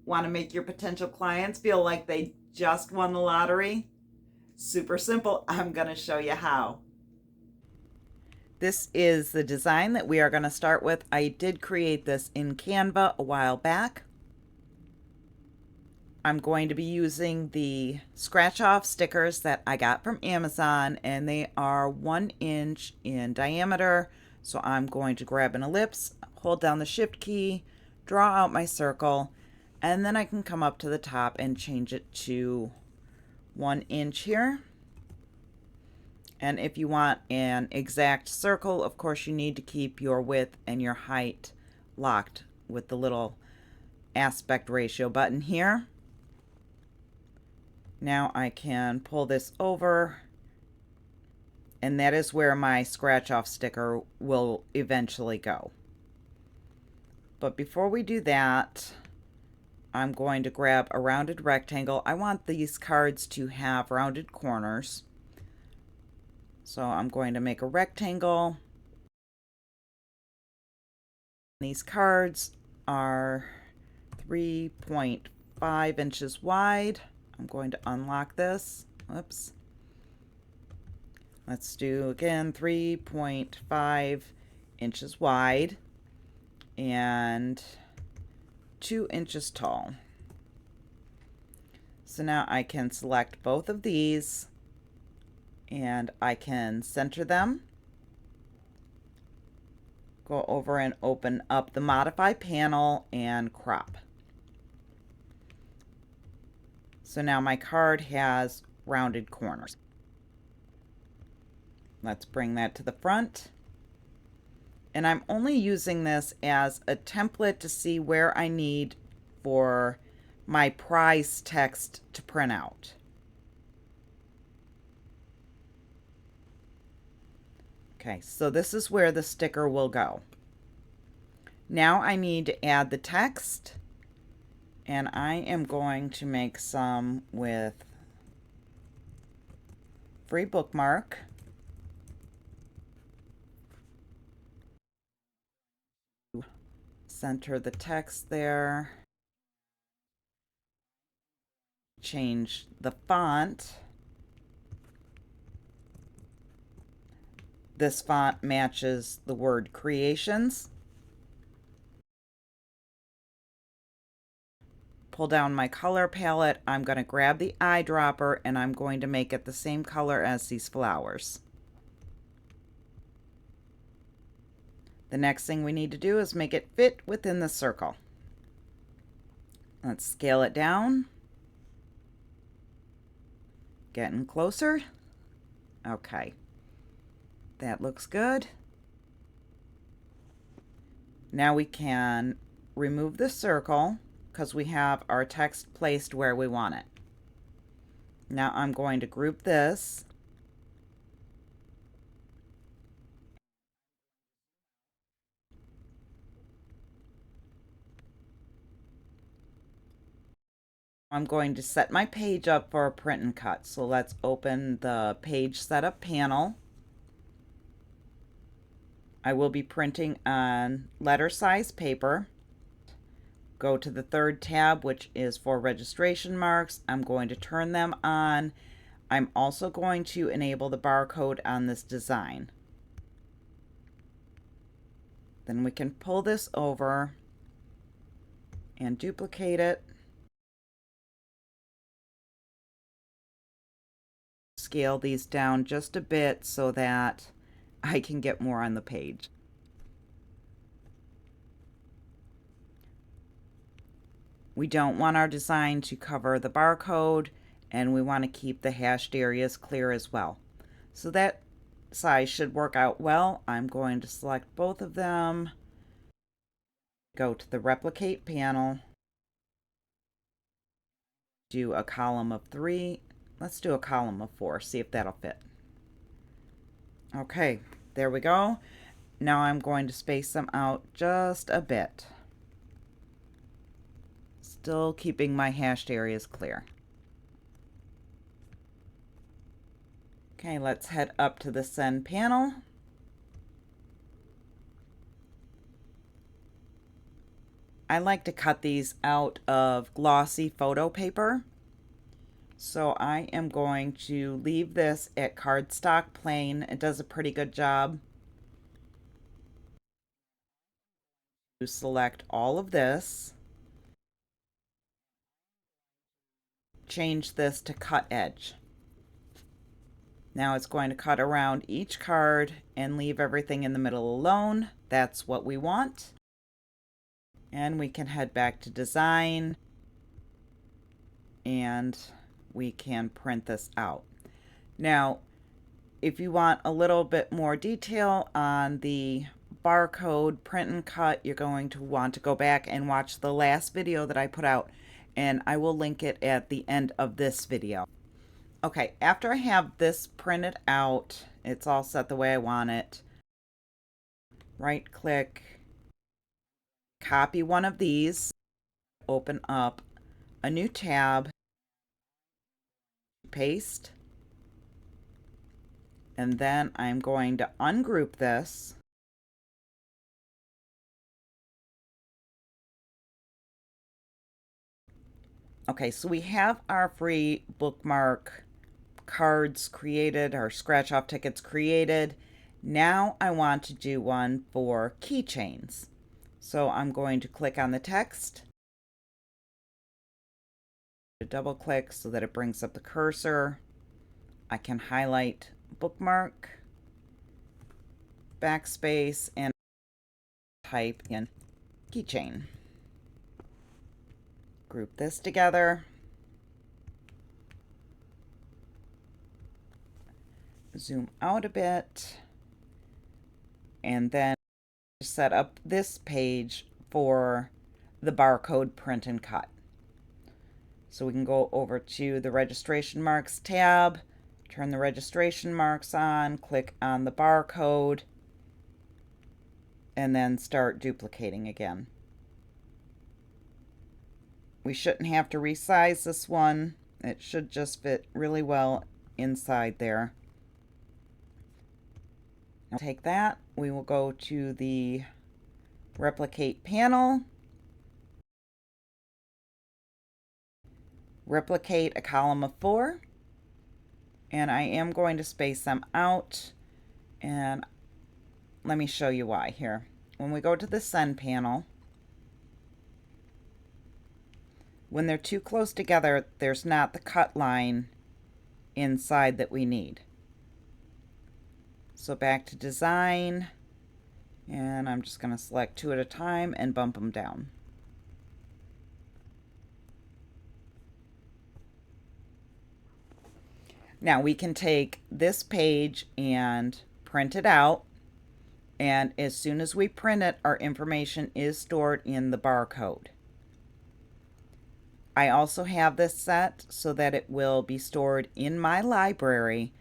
Want to make your potential clients feel like they just won the lottery? Super simple. I'm going to show you how. This is the design that we are going to start with. I did create this in Canva a while back. I'm going to be using the scratch off stickers that I got from Amazon, and they are 1 inch in diameter. So I'm going to grab an ellipse, hold down the shift key, draw out my circle, and then I can come up to the top and change it to 1 inch here. And if you want an exact circle, of course you need to keep your width and your height locked with the little aspect ratio button here. Now I can pull this over, and that is where my scratch off sticker will eventually go. But before we do that, I'm going to grab a rounded rectangle. I want these cards to have rounded corners. So I'm going to make a rectangle. These cards are 3.5 inches wide. I'm going to unlock this. Oops. Let's do again 3.5 inches wide and 2 inches tall. So now I can select both of these and I can center them. Go over and open up the modify panel and crop. So now my card has rounded corners. Let's bring that to the front. And I'm only using this as a template to see where I need for my price text to print out. Okay, so this is where the sticker will go. Now I need to add the text, and I am going to make some with free bookmark. Center the text there. Change the font. This font matches the word creations. Pull down my color palette. I'm going to grab the eyedropper and I'm going to make it the same color as these flowers. The next thing we need to do is make it fit within the circle. Let's scale it down. Getting closer. Okay. That looks good. Now we can remove the circle because we have our text placed where we want it. Now I'm going to group this. I'm going to set my page up for a print and cut. So let's open the page setup panel. I will be printing on letter size paper. Go to the third tab, which is for registration marks. I'm going to turn them on. I'm also going to enable the barcode on this design. Then we can pull this over and duplicate it. Scale these down just a bit so that I can get more on the page. We don't want our design to cover the barcode, and we want to keep the hashed areas clear as well. So that size should work out well. I'm going to select both of them, go to the replicate panel, do a column of 3. Let's do a column of 4, see if that'll fit. Okay, there we go. Now I'm going to space them out just a bit. Still keeping my hashed areas clear. Okay, let's head up to the send panel. I like to cut these out of glossy photo paper. So I am going to leave this at cardstock plain. It does a pretty good job. To select all of this. Change this to cut edge. Now it's going to cut around each card and leave everything in the middle alone. That's what we want. And we can head back to design and we can print this out. Now, if you want a little bit more detail on the barcode print and cut, you're going to want to go back and watch the last video that I put out, and I will link it at the end of this video. Okay, after I have this printed out, it's all set the way I want it. Right click, copy one of these, open up a new tab, paste, and then I'm going to ungroup this. Okay, so we have our free bookmark cards created, our scratch off tickets created. Now I want to do one for keychains. So I'm going to click on the text, double click so that it brings up the cursor. I can highlight bookmark, backspace, and type in keychain. Group this together. Zoom out a bit. And then set up this page for the barcode print and cut. So we can go over to the registration marks tab, turn the registration marks on, click on the barcode, and then start duplicating again. We shouldn't have to resize this one. It should just fit really well inside there. I'll take that. We will go to the replicate panel. Replicate a column of 4. And I am going to space them out. And let me show you why here. When we go to the send panel, when they're too close together, there's not the cut line inside that we need. So back to design, and I'm just going to select 2 at a time and bump them down. Now we can take this page and print it out, and as soon as we print it, our information is stored in the barcode. I also have this set so that it will be stored in my library.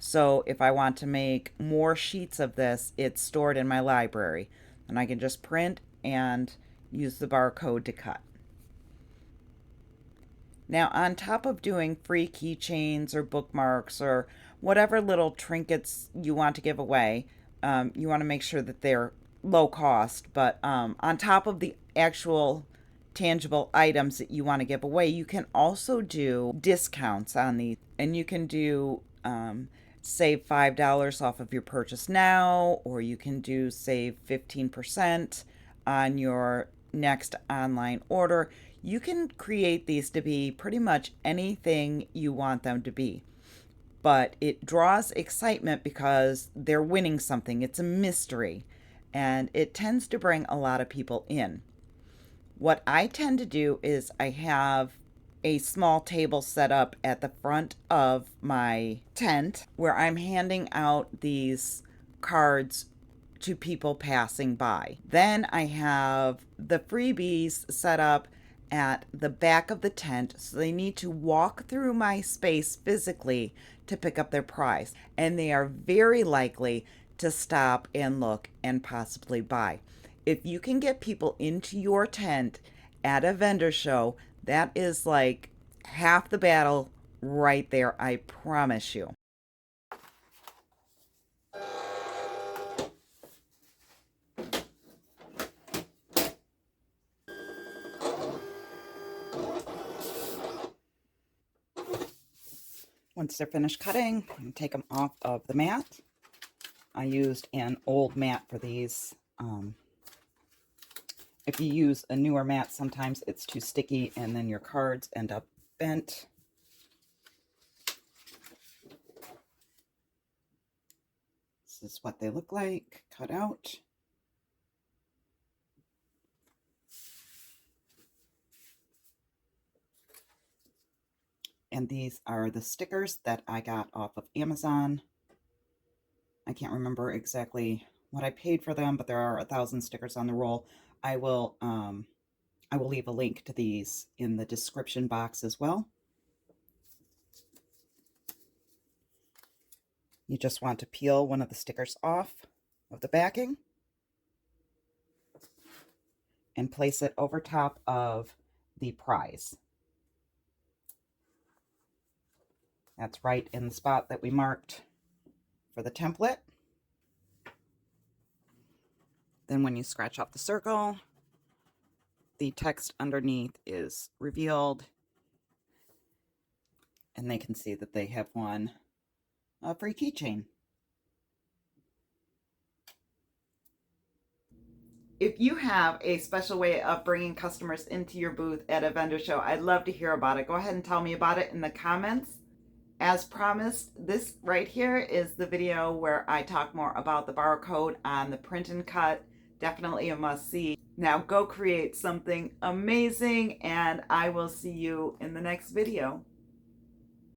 So if I want to make more sheets of this, it's stored in my library. And I can just print and use the barcode to cut. Now, on top of doing free keychains or bookmarks or whatever little trinkets you want to give away, you want to make sure that they're low cost. But on top of the actual tangible items that you want to give away, you can also do discounts on these. And you can do save $5 off of your purchase now, or you can do save 15% on your next online order. You can create these to be pretty much anything you want them to be. But it draws excitement because they're winning something. It's a mystery, and it tends to bring a lot of people in. What I tend to do is I have a small table set up at the front of my tent where I'm handing out these cards to people passing by. Then I have the freebies set up at the back of the tent, so they need to walk through my space physically to pick up their prize, and they are very likely to stop and look and possibly buy. If you can get people into your tent at a vendor show, that is like half the battle right there, I promise you. Once they're finished cutting, you can take them off of the mat. I used an old mat for these. If you use a newer mat, sometimes it's too sticky and then your cards end up bent. This is what they look like, cut out. And these are the stickers that I got off of Amazon. I can't remember exactly what I paid for them, but there are 1,000 stickers on the roll. I will leave a link to these in the description box as well. You just want to peel one of the stickers off of the backing and place it over top of the prize. That's right in the spot that we marked for the template. Then when you scratch off the circle, the text underneath is revealed, and they can see that they have won a free keychain. If you have a special way of bringing customers into your booth at a vendor show, I'd love to hear about it. Go ahead and tell me about it in the comments. As promised, this right here is the video where I talk more about the barcode on the print and cut. Definitely a must see. Now go create something amazing, and I will see you in the next video.